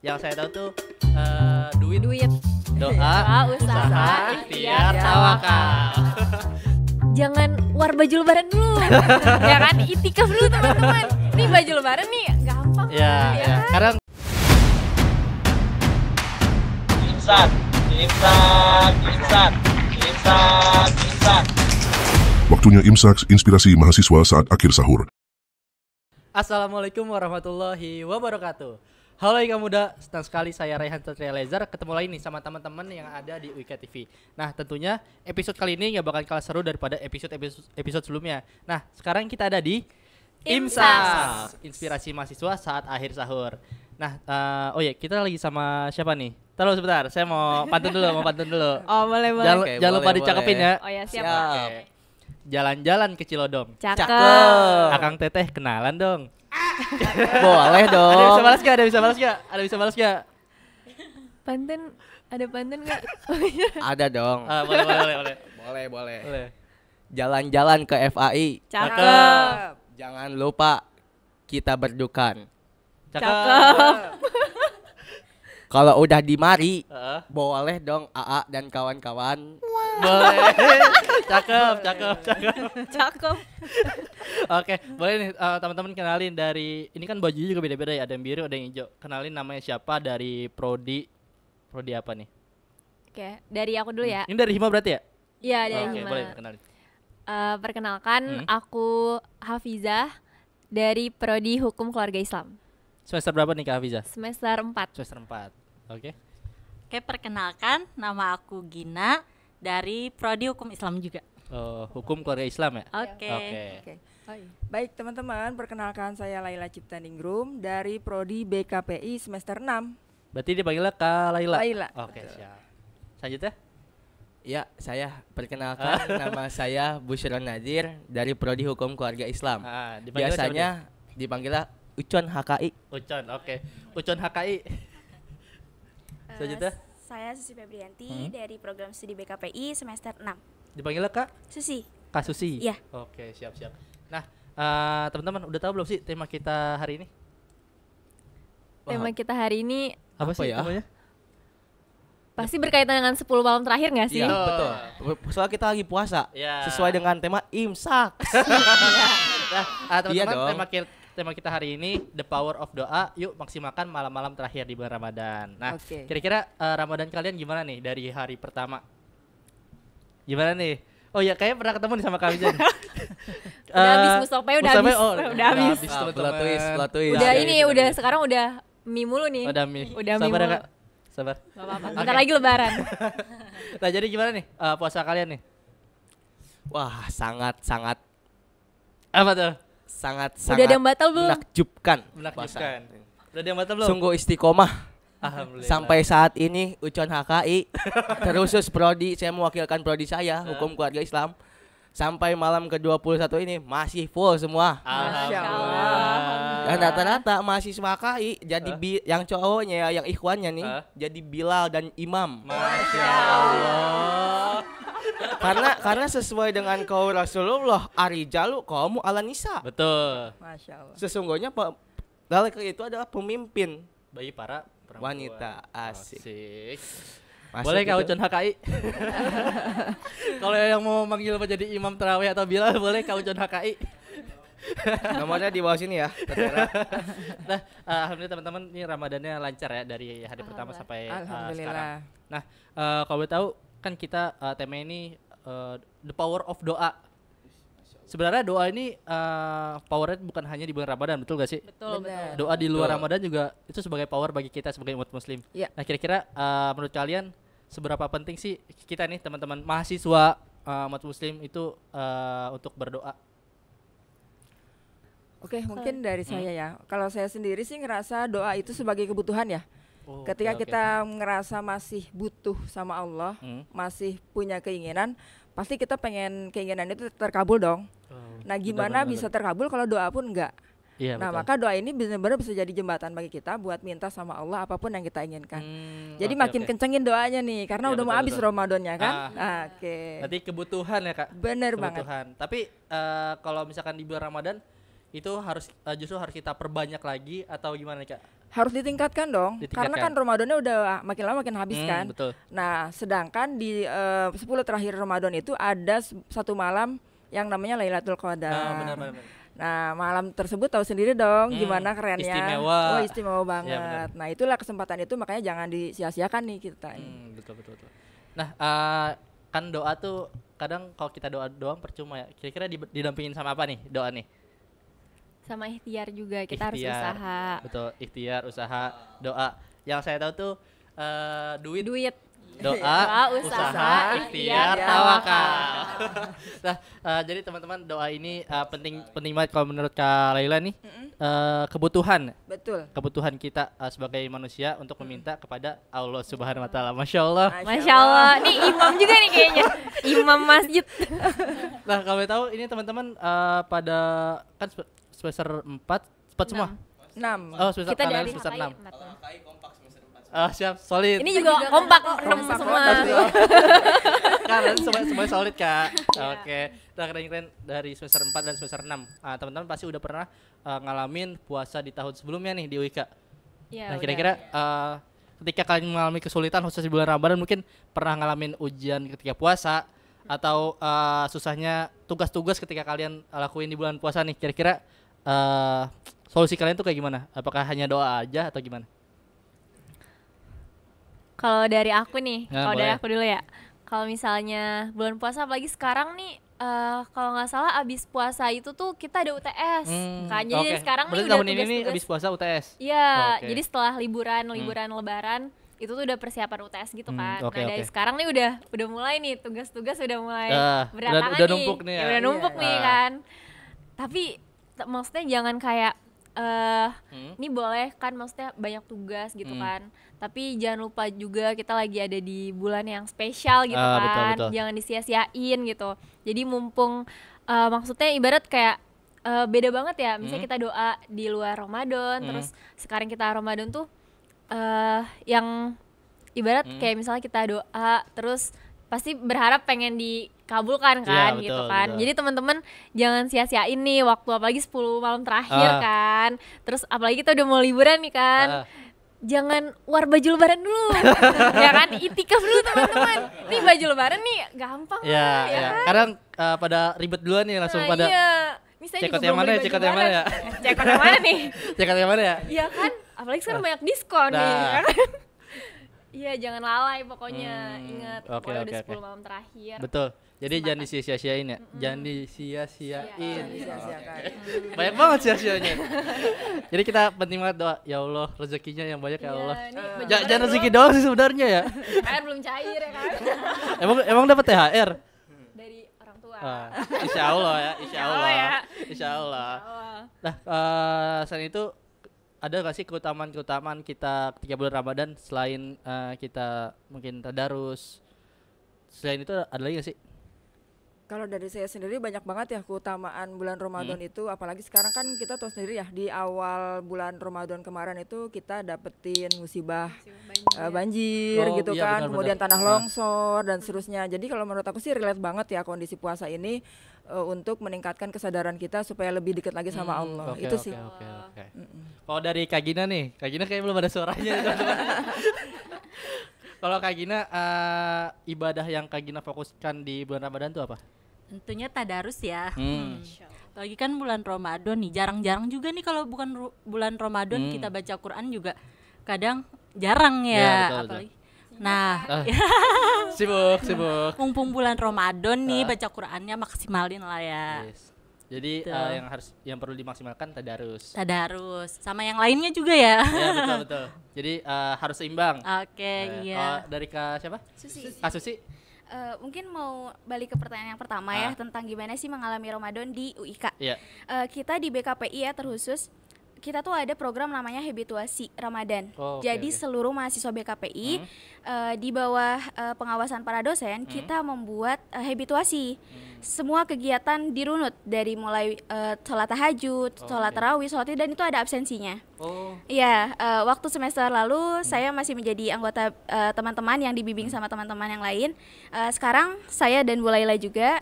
Yang saya tahu tuh duit, doa, usaha, ikhtiar, tawakal. Jangan war baju lebaran dulu. Ya kan, itikaf dulu teman-teman. Nih baju lebaran nih gampang. Ya. Sekarang Imsak. Waktunya Imsak, inspirasi mahasiswa saat akhir sahur. Assalamualaikum warahmatullahi wabarakatuh. Halo Ika Muda, senang sekali saya Raihan Satria Lezer ketemu lagi nih sama teman-teman yang ada di Wika TV. Nah tentunya episode kali ini gak bakal kalah seru daripada episode sebelumnya. Nah sekarang kita ada di Imsak, inspirasi mahasiswa saat akhir sahur. Nah kita lagi sama siapa nih? Taruh sebentar, saya mau pantun dulu. Oh boleh. Jangan lupa dicakepin ya. Oh ya siap. Oke. Jalan-jalan ke Cilodong. Cakep. Akang Teteh kenalan dong. Boleh dong. Ada bisa balas gak? Pantun, ada pantun nggak? Ada dong. Boleh. Jalan-jalan ke FAI. Cakep. Jangan lupa kita berdukan. Cakep. Kalau udah di mari, Heeh. boleh dong AA dan kawan-kawan. Boleh. Cakep. Cakep. Oke, boleh nih teman-teman kenalin dari ini kan bajunya juga beda-beda ya, ada yang biru, ada yang hijau. Kenalin namanya siapa dari prodi apa nih? Oke, dari aku dulu ya. Ini dari Hima berarti ya? Iya, dari Oke, Hima. boleh kenalin. Perkenalkan, aku Hafizah dari Prodi Hukum Keluarga Islam. Semester berapa nih Kak Hafiza? Semester 4. Semester 4. Oke. Oke, perkenalkan nama aku Gina dari Prodi Hukum Islam juga. Hukum keluarga Islam ya? Oke. Oke. Baik teman-teman, perkenalkan saya Laila Ciptaningrum dari Prodi BKPI semester 6. Berarti dipanggilnya Kak Laila? Laila. Oke, siap. Selanjutnya? Ya, saya perkenalkan nama saya Busyron Nadir dari Prodi Hukum Keluarga Islam. Dipanggilnya siapa Biasanya dipanggilnya Ucon HKI. Ucon, oke. Ucon HKI. Selanjutnya? Saya Susi Febrianti dari program studi BKPI semester 6. Dipanggilnya Kak? Susi. Kak Susi? Iya. Oke, siap. Nah, teman-teman udah tahu belum sih tema kita hari ini? Tema kita hari ini Apa sih ya? namanya? pasti berkaitan dengan 10 malam terakhir nggak sih? Iya, betul. Soalnya kita lagi puasa. Iya. Sesuai dengan tema Imsak. Nah, Iya teman-teman dong. tema kita hari ini The Power of Doa. Yuk maksimalkan malam-malam terakhir di bulan Ramadan. Nah, Oke. kira-kira Ramadan kalian gimana nih dari hari pertama? Gimana nih? Oh ya, kayaknya pernah ketemu nih sama Kak Wijan. Udah habis Mustofanya udah habis. Udah habis. teman-teman. Plot twist. Udah Iya, ini iya, udah iya. sekarang udah mie mulu nih. Udah mie. Udah Sabar mie ya, mulu. Kak. Sabar. Gak apa-apa. Oke. Bentar lagi lebaran. Nah, jadi gimana nih puasa kalian nih? Wah, sangat Apa tuh? Udah ada yang batal belum? menakjubkan. Menakjubkan. Puasa. Udah ada yang batal belum? Sungguh istiqomah. Alhamdulillah. Sampai saat ini Ucon HKI terusus prodi, saya mewakilkan prodi saya Hukum Keluarga Islam. Sampai malam ke-21 ini masih full semua. Alhamdulillah. Dan rata-rata mahasiswa HKI jadi yang cowoknya ya, yang ikhwannya nih jadi Bilal dan Imam. Masya Allah. Karena sesuai dengan qaul Rasulullah, arijalu qawmu ala nisa. Betul. Masya Allah. Sesungguhnya lelaki itu adalah pemimpin Bagi para perempuan. wanita. Asik. Masuk Boleh Kak gitu. Ucon HKI? Kalau yang mau manggil menjadi imam tarawih atau Bilal, boleh Kak Ucon HKI. Nomornya di bawah sini ya. Nah, alhamdulillah teman-teman, ini Ramadannya lancar ya dari hari pertama sampai sekarang. Alhamdulillah. Nah, kalau boleh tahu kan kita tema ini The Power of Doa. Sebenarnya doa ini powernya bukan hanya di bulan Ramadan, betul gak sih? Betul. Doa di luar Ramadan juga itu sebagai power bagi kita sebagai umat muslim. Iya. Nah, kira-kira menurut kalian seberapa penting sih kita nih teman-teman mahasiswa umat muslim itu untuk berdoa? Oke, mungkin dari saya ya. Kalau saya sendiri sih ngerasa doa itu sebagai kebutuhan ya. Ketika kita ngerasa masih butuh sama Allah, masih punya keinginan, pasti kita pengen keinginan itu terkabul dong. Nah, gimana bisa terkabul kalau doa pun enggak? Iya, Nah, betul. maka doa ini benar-benar bisa jadi jembatan bagi kita buat minta sama Allah apapun yang kita inginkan. Jadi Oke, makin oke. kencengin doanya nih, karena Iya, udah mau betul, habis betul. Ramadannya kan. Ah. Oke. Berarti kebutuhan ya Kak? Bener banget. Kebutuhan. Tapi kalau misalkan di bulan Ramadan itu harus justru harus kita perbanyak lagi atau gimana nih Kak? Harus ditingkatkan dong, karena kan Ramadannya udah makin lama makin habis kan. Betul. Nah, sedangkan di 10 terakhir Ramadan itu ada satu malam yang namanya Lailatul Qadar. Benar. Nah, malam tersebut tahu sendiri dong gimana kerennya. Istimewa. Oh, istimewa banget. Ya, nah, itulah kesempatan itu, makanya jangan disia-siakan nih kita. Betul. Nah, kan doa tuh kadang kalau kita doa doang percuma ya. Kira-kira didampingin sama apa nih doa nih? Sama ikhtiar juga, kita harus Ikhtiar. usaha. Betul, ikhtiar, usaha, doa. Yang saya tahu tuh duit, doa, usaha, ikhtiar, tawakal. Nah, jadi teman-teman doa ini penting banget kalau menurut Kak Laila nih. Kebutuhan kita sebagai manusia untuk meminta kepada Allah Subhanahu wa taala. Masya Allah. Masya Allah. Nih imam juga nih kayaknya. Imam masjid. Nah, kalau tahu ini teman-teman pada kan semester 4 semua. 6. Oh, semester Kita kalian dari semester 6. KKI kompak semester 4. Siap, solid. Ini juga kompak 6 semua. Kalian semua solid, Kak. Oke. Nah, keren dari semester 4 dan semester 6. Teman-teman pasti udah pernah ngalamin puasa di tahun sebelumnya nih di UIK. Ya, Nah, kira-kira ketika kalian mengalami kesulitan khusus di bulan Ramadan, mungkin pernah ngalamin ujian ketika puasa atau susahnya tugas-tugas ketika kalian lakuin di bulan puasa nih. Kira-kira solusi kalian tuh kayak gimana? Apakah hanya doa aja atau gimana? Kalau dari aku nih, Ya, kalau dari boleh. aku dulu ya. Kalau misalnya bulan puasa, apalagi sekarang nih, kalau nggak salah abis puasa itu tuh kita ada UTS, kan? Jadi Oke. sekarang Berarti nih udah tahun ini nih tugas-tugas. habis puasa UTS. Iya, Oke. jadi setelah liburan Lebaran itu tuh udah persiapan UTS gitu kan. oke, Nah dari oke. sekarang nih udah mulai nih tugas-tugas udah mulai berantakan udah nih. numpuk nih ya. Udah numpuk nih kan. Tapi maksudnya jangan kayak ini boleh kan, maksudnya banyak tugas gitu kan. Tapi jangan lupa juga kita lagi ada di bulan yang spesial gitu kan. betul. Jangan disia-siain gitu. Jadi mumpung maksudnya ibarat kayak beda banget ya. Misalnya kita doa di luar Ramadan, terus sekarang kita Ramadan tuh yang ibarat kayak misalnya kita doa terus pasti berharap pengen dikabulkan kan, Iya, gitu betul, kan. betul. Jadi teman-teman jangan sia-siain nih waktu, apalagi 10 malam terakhir kan. Terus apalagi kita udah mau liburan nih kan. Jangan war baju lebaran dulu. Ya kan, itikaf dulu teman-teman. Nih baju lebaran nih gampang Ya, lah, ya ya. kan? Kadang pada ribet duluan nih langsung Nah, pada iya. Nih saya cekot juga yang belum mana beli ya, baju cekot yang mana lebaran. ya? Cekot yang mana nih? Cekot yang mana ya? Iya kan, apalagi sekarang banyak diskon nih. Nah. Ya kan? Iya, jangan lalai pokoknya. Ingat, oke, pokoknya oke, udah oke. 10 malam terakhir. Betul. Jadi jangan disia-siain ya. Jangan disia-siain. Disia-siakan. Banyak banget sia-sianya. Jadi kita penting banget doa, ya Allah rezekinya yang banyak ya Allah. Iya, ini baju Jangan lebaran rezeki belum. doang sih sebenarnya ya. THR belum cair ya kan. Emang dapat THR? Dari orang tua. Insya Allah ya, insya Allah. Allah ya. Insya Allah. Oh. Nah, selain itu ada gak sih keutamaan kita ketika bulan Ramadan selain kita mungkin tadarus? Selain itu ada lagi gak sih? Kalau dari saya sendiri banyak banget ya keutamaan bulan Ramadan itu, apalagi sekarang kan kita tahu sendiri ya, di awal bulan Ramadan kemarin itu kita dapetin musibah banjir Oh, gitu iya, kan, benar, kemudian benar. tanah longsor dan seterusnya. Jadi kalau menurut aku sih relate banget ya kondisi puasa ini untuk meningkatkan kesadaran kita supaya lebih dekat lagi sama Allah. Oke, Itu oke, sih. Oke. Kalau dari Kak Gina nih, Kak Gina kayak belum ada suaranya. Kalau Kak Gina, ibadah yang Kak Gina fokuskan di bulan Ramadan itu apa? Tentunya tadarus ya. Lagi kan bulan Ramadan nih, jarang-jarang juga nih kalau bukan bulan Ramadan kita baca Quran juga kadang jarang ya. Ya, betul, Apalagi nah, Sibuk. mumpung bulan Ramadan nih baca Qurannya maksimalin lah ya. Yes. Jadi Betul. yang perlu dimaksimalkan tadarus. Tadarus sama yang lainnya juga ya. Ya betul. Jadi harus seimbang. Oke, iya. Kalau dari Kak siapa? Susi. Kak Susi. Mungkin mau balik ke pertanyaan yang pertama ya, tentang gimana sih mengalami Ramadan di UIK. Iya. Kita di BKPI ya terkhusus, kita tuh ada program namanya habituasi Ramadan. Oh, oke, Jadi oke. seluruh mahasiswa BKPI di bawah pengawasan para dosen, kita membuat habituasi. Semua kegiatan dirunut dari mulai sholat tahajud, sholat tarawih, sholat id, dan itu ada absensinya. Oh. Iya, waktu semester lalu saya masih menjadi anggota teman-teman yang dibimbing sama teman-teman yang lain. Sekarang saya dan Bu Laila juga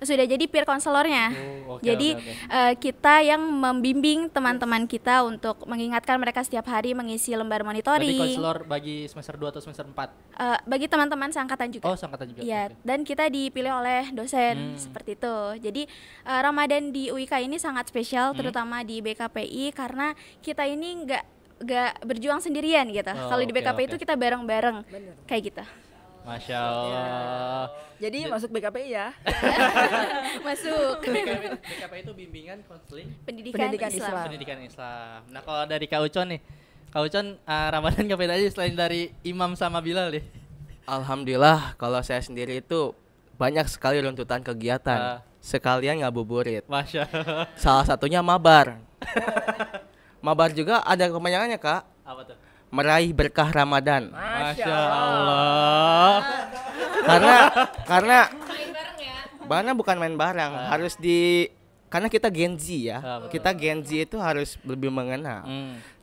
sudah jadi peer counselornya. Oh, oke, Jadi oke. kita yang membimbing teman-teman kita untuk mengingatkan mereka setiap hari mengisi lembar Berarti monitoring. konselor bagi semester 2 atau semester 4? Bagi teman-teman seangkatan juga. Oh, seangkatan juga. Iya, Oke. dan kita dipilih oleh dosen seperti itu. Jadi Ramadan di UIK ini sangat spesial, terutama di BKPI karena kita ini nggak berjuang sendirian gitu. Oh, Kalau di oke, BKPI oke. itu kita bareng-bareng kayak gitu. Masya Allah. Jadi masuk BKPI ya. Masuk BKPI itu bimbingan konseling pendidikan Pendidikan Islam. Islam. pendidikan Islam. Nah, kalau dari Kak Ucon nih, Kak Ucon Ramadan ngapain aja selain dari imam sama Bilal nih? Alhamdulillah kalau saya sendiri itu banyak sekali runtutan kegiatan. Sekalian ngabuburit. Masya Allah. Salah satunya mabar. Mabar juga ada kepanjangannya, Kak. Apa tuh? Meraih berkah Ramadan. Masya Allah. Karena Karena bukan main bareng, harus karena kita Gen Z ya. Betul. Kita Gen Z itu harus lebih mengenal.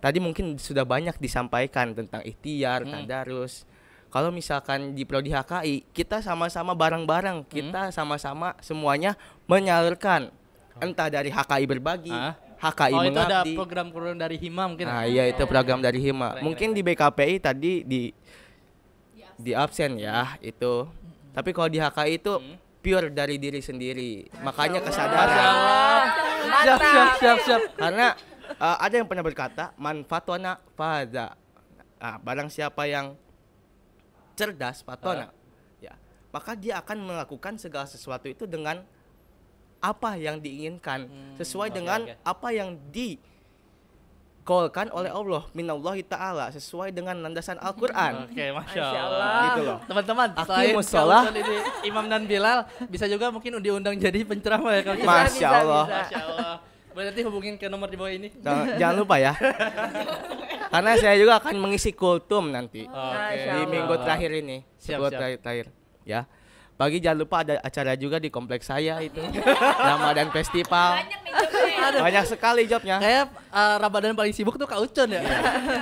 Tadi mungkin sudah banyak disampaikan tentang ikhtiar, tadarus. Kalau misalkan di Prodi HKI, kita sama-sama bareng-bareng, kita sama-sama semuanya menyalurkan entah dari HKI berbagi, HKI Oh, itu ada mengabdi. program-program dari Hima mungkin. Nah, iya itu program dari Hima. Keren, Mungkin di BKPI tadi di absen ya itu. Tapi kalau di HKI itu pure dari diri sendiri. Makanya kesadaran. Siap. Karena ada yang pernah berkata, man fatona faza. Barang siapa yang cerdas fatona, ya, maka dia akan melakukan segala sesuatu itu dengan apa yang diinginkan, sesuai dengan apa yang dikolkan oleh Allah, minallahi ta'ala, sesuai dengan landasan Al-Quran. Oke, Masya Allah. Gitu loh. Teman-teman, selain Aqimus sholah. Kak Ucon ini Imam dan Bilal, bisa juga mungkin diundang jadi penceramah ya Kak Ucon. Masya Allah. Masya Allah. Boleh nanti hubungin ke nomor di bawah ini. Jangan lupa ya. Karena saya juga akan mengisi kultum nanti Oke. di minggu terakhir ini. Siap, Sebelum siap. terakhir ya. Pagi jangan lupa ada acara juga di kompleks saya itu. Ramadan Festival. Banyak sekali jobnya. Kayak Ramadan paling sibuk tuh Kak Ucon ya.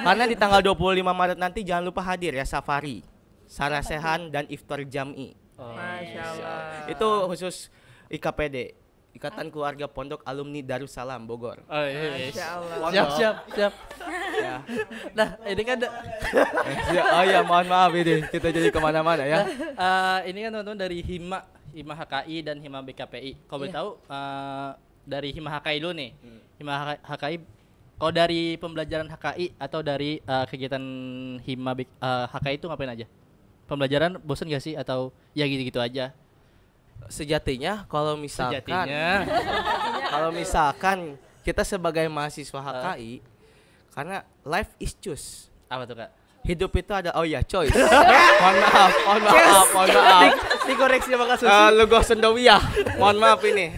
Karena di tanggal 25 Maret nanti jangan lupa hadir ya safari, sarasehan dan iftar jam'i. Masya Allah. Itu khusus IKPD, Ikatan Keluarga Pondok Alumni Darussalam Bogor. Oh, iya. Masya Allah. Siap. Ya. Nah, ini kan Oh ya, mohon maaf ini kita jadi kemana-mana ya. ini kan teman-teman dari Hima HKI dan Hima BKPI. Kalau boleh tahu dari Hima HKI dulu nih. Hima HKI, kalau dari pembelajaran HKI atau dari kegiatan Hima HKI itu ngapain aja? Pembelajaran bosan gak sih atau ya gitu-gitu aja? Sejatinya kalau misalkan kita sebagai mahasiswa HKI, karena life is choose. Apa tuh Kak? Hidup itu ada choice. Mohon maaf. Dikoreksi sama Kak Susi. Lugoh Sendowiyah. Mohon maaf ini.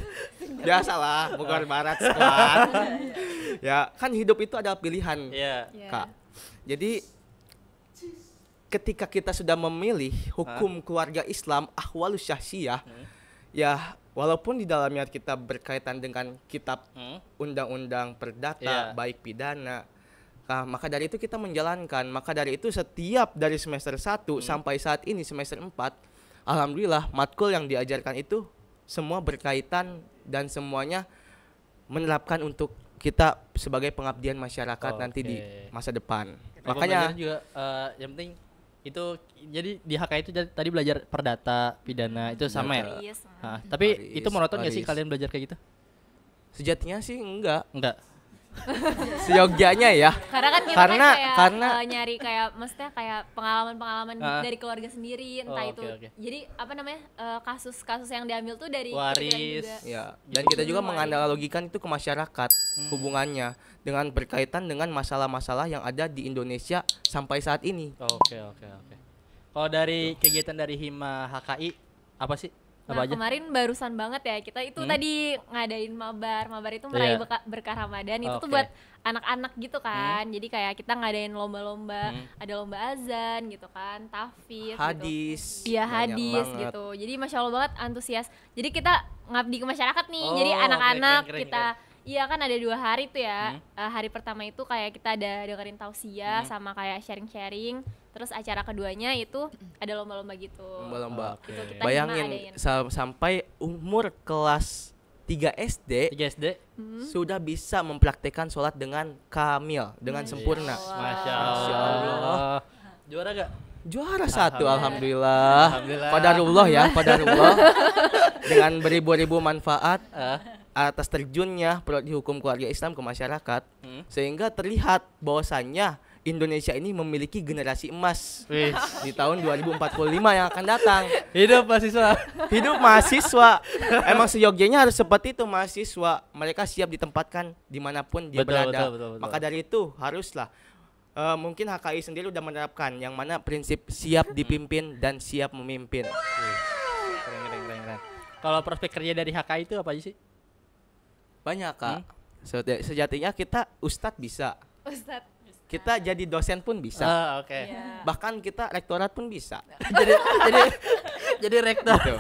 Biasalah, Bogor Barat squad. Ya, kan hidup itu ada pilihan, Iya. Kak. Jadi ketika kita sudah memilih hukum keluarga Islam ahwalus syahsiyah, ya walaupun di dalamnya kita berkaitan dengan kitab undang-undang perdata, baik pidana, maka dari itu kita menjalankan. Maka dari itu setiap dari semester 1 sampai saat ini semester 4, alhamdulillah matkul yang diajarkan itu semua berkaitan dan semuanya menerapkan untuk kita sebagai pengabdian masyarakat nanti di masa depan. Makanya juga yang penting itu jadi di HK itu tadi belajar perdata, pidana itu sama ya. Tapi itu monoton gak sih kalian belajar kayak gitu? Sejatinya sih enggak. Karena Seyogyanya ya. kan kita Karena- kan kayak karena- nyari kayak maksudnya kayak pengalaman-pengalaman dari keluarga sendiri entah Oh, itu. oke. Jadi apa namanya? Kasus-kasus yang diambil tuh dari Waris. pikiran juga. Ya, dan kita juga menganalogikan itu ke masyarakat hubungannya dengan berkaitan dengan masalah-masalah yang ada di Indonesia sampai saat ini. Oke. Kalau dari kegiatan dari Hima HKI apa sih? Nah, Apa aja? kemarin barusan banget ya kita itu tadi ngadain mabar itu meraih berkah Ramadan itu tuh Oke. buat anak-anak gitu kan. Jadi kayak kita ngadain lomba-lomba, ada lomba azan gitu kan, tahfiz Hadis. gitu. Iya, banyak hadis banget. gitu. Jadi Masya Allah banget antusias. Jadi kita ngabdi ke masyarakat nih. Oh, Jadi anak-anak keren, kita Iya kan ada 2 hari tuh ya. Hari pertama itu kayak kita ada dengerin tausiah sama kayak sharing-sharing. Terus acara keduanya itu ada lomba-lomba gitu. Lomba-lomba. Itu kita Bayangin adain. sampai umur kelas 3 SD 3 SD. sudah bisa mempraktekkan sholat dengan kamil, dengan sempurna. Masya Allah. Juara gak? Juara 1 alhamdulillah. Alhamdulillah. Qadarullah ya, qadarullah. Dengan beribu-ribu manfaat atas terjunnya prodi hukum keluarga Islam ke masyarakat, sehingga terlihat bahwasannya Indonesia ini memiliki generasi emas Wih. di tahun 2045 yang akan datang. Hidup mahasiswa. Hidup mahasiswa. Emang seyogyanya harus seperti itu mahasiswa. Mereka siap ditempatkan dimanapun dia Betul, berada. betul. Maka dari itu haruslah mungkin HKI sendiri udah menerapkan yang mana prinsip siap dipimpin dan siap memimpin. Keren. Kalau prospek kerja dari HKI itu apa aja sih? Banyak kak. Sejatinya kita ustadz bisa. Ustadz. Kita jadi dosen pun bisa. Oke. Bahkan kita rektorat pun bisa. Jadi rektor. Gitu.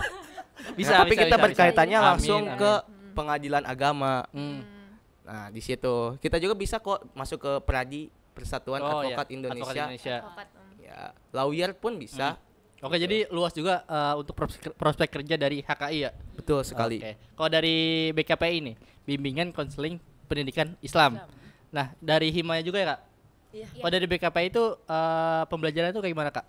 Bisa. Tapi kita berkaitannya Amin, langsung amin. ke pengadilan agama. Nah, di situ kita juga bisa kok masuk ke Pradi, Persatuan Advokat Indonesia. Ya, lawyer pun bisa. Oke, jadi luas juga untuk prospek kerja dari HKI ya. Betul sekali. Oke. Kalau dari BKPI nih, bimbingan konseling pendidikan Islam. Nah, dari Himaya juga ya, Kak? Iya. Kalau dari BKPI itu pembelajaran itu kayak gimana, Kak?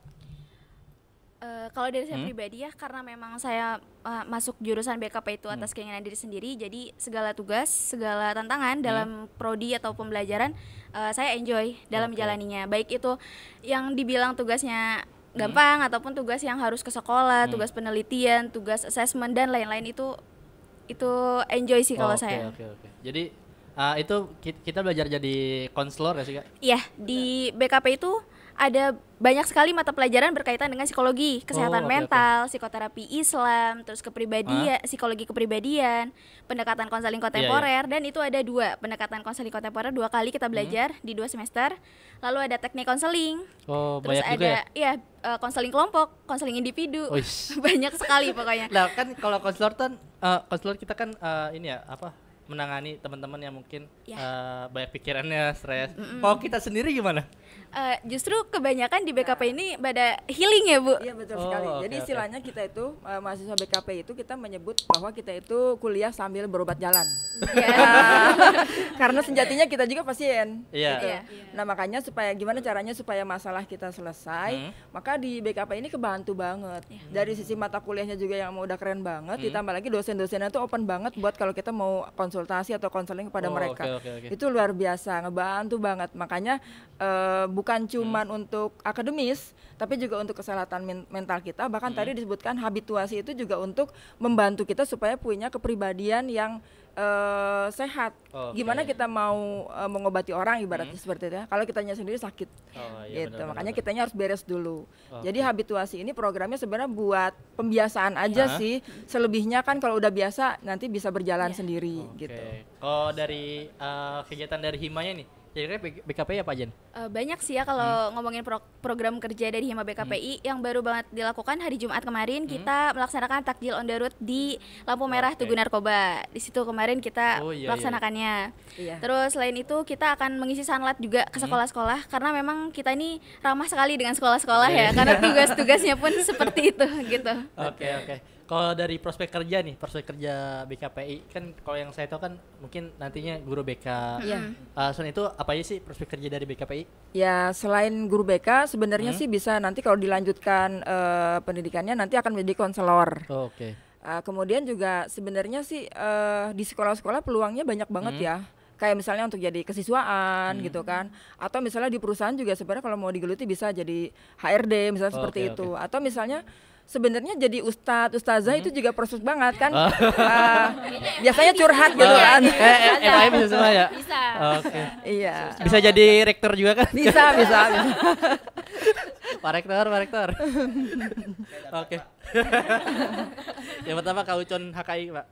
Kalau dari saya pribadi ya, karena memang saya masuk jurusan BKP itu atas keinginan diri sendiri, jadi segala tugas, segala tantangan dalam prodi atau pembelajaran saya enjoy dalam menjalaninya. Baik itu yang dibilang tugasnya gampang ataupun tugas yang harus ke sekolah, tugas penelitian, tugas assessment dan lain-lain itu enjoy sih kalau saya. Oke. Jadi itu kita belajar jadi konselor ya sih, Kak? Iya, di BKP itu ada banyak sekali mata pelajaran berkaitan dengan psikologi, kesehatan mental, psikoterapi Islam, terus kepribadian, psikologi kepribadian, pendekatan konseling kontemporer, dan itu ada 2 pendekatan konseling kontemporer 2 kali kita belajar di 2 semester. Lalu ada teknik konseling, Oh, terus banyak ada juga ya? konseling kelompok, konseling individu, Wis. banyak sekali pokoknya. Nah, kan kalau konselor kita kan ini ya menangani teman-teman yang mungkin banyak pikirannya, stres. Kalau kita sendiri gimana? Justru kebanyakan di BKP ini pada healing ya, Bu. Iya betul sekali. oke, Jadi oke. istilahnya kita itu mahasiswa BKP itu kita menyebut bahwa kita itu kuliah sambil berobat jalan. Karena sejatinya kita juga pasien. Iya. gitu. Iya. Nah makanya gimana caranya supaya masalah kita selesai, maka di BKP ini kebantu banget. Dari sisi mata kuliahnya juga yang udah keren banget, ditambah lagi dosen-dosennya tuh open banget buat kalau kita mau konsultasi atau konseling kepada Oh, mereka. oke. Itu luar biasa, ngebantu banget. Makanya bukan cuman untuk akademis, tapi juga untuk kesehatan mental kita. Bahkan tadi disebutkan habituasi itu juga untuk membantu kita supaya punya kepribadian yang sehat. Oke. Gimana kita mau mengobati orang ibaratnya seperti itu ya. Kalau kitanya sendiri sakit. Oh, iya, Gitu. benar, Makanya benar. kitanya harus beres dulu. Oke. Jadi habituasi ini programnya sebenarnya buat pembiasaan aja sih. Selebihnya kan kalau udah biasa nanti bisa berjalan sendiri gitu. Oke. Kalau dari kegiatan dari Himaya nih, kira-kira BKPI apa aja nih? Banyak sih ya kalau ngomongin program kerja dari Hima BKPI yang baru banget dilakukan hari Jumat kemarin, kita melaksanakan takjil on the road di lampu merah Tugu Narkoba. Di situ kemarin kita Oh, iya, melaksanakannya. Iya. Terus selain itu kita akan mengisi sanlat juga ke sekolah-sekolah karena memang kita ini ramah sekali dengan sekolah-sekolah ya, karena tugas-tugasnya pun seperti itu gitu. Oke. Kalau dari prospek kerja nih, prospek kerja BKPI kan kalau yang saya tahu kan mungkin nantinya guru BK. Iya. Selain itu apa aja sih prospek kerja dari BKPI? Ya selain guru BK sebenarnya sih bisa nanti kalau dilanjutkan pendidikannya nanti akan menjadi konselor. Oh, oke. Kemudian juga sebenarnya sih di sekolah-sekolah peluangnya banyak banget ya. Kayak misalnya untuk jadi kesiswaan gitu kan. Atau misalnya di perusahaan juga sebenarnya kalau mau digeluti bisa jadi HRD misalnya seperti itu. Atau misalnya sebenarnya jadi ustazah itu juga proses banget kan. Biasanya curhat gitu kan. FAI bisa semua ya? Bisa. Oke. Iya. Bisa jadi rektor juga kan? Bisa. Pak Rektor. Oke. Yang pertama Kak Ucon HKI, Pak.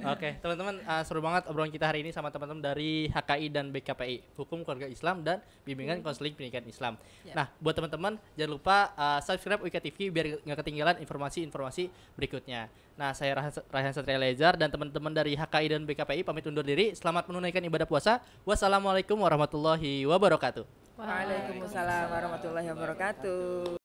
Oke, teman-teman, seru banget obrolan kita hari ini sama teman-teman dari HKI dan BKPI, Hukum Keluarga Islam dan Bimbingan Konseling Pendidikan Islam. Nah, buat teman-teman jangan lupa subscribe Wika TV biar nggak ketinggalan informasi-informasi berikutnya. Nah, saya Raihan Satria Eleazar dan teman-teman dari HKI dan BKPI pamit undur diri. Selamat menunaikan ibadah puasa. Wassalamualaikum warahmatullahi wabarakatuh. Waalaikumsalam warahmatullahi wabarakatuh.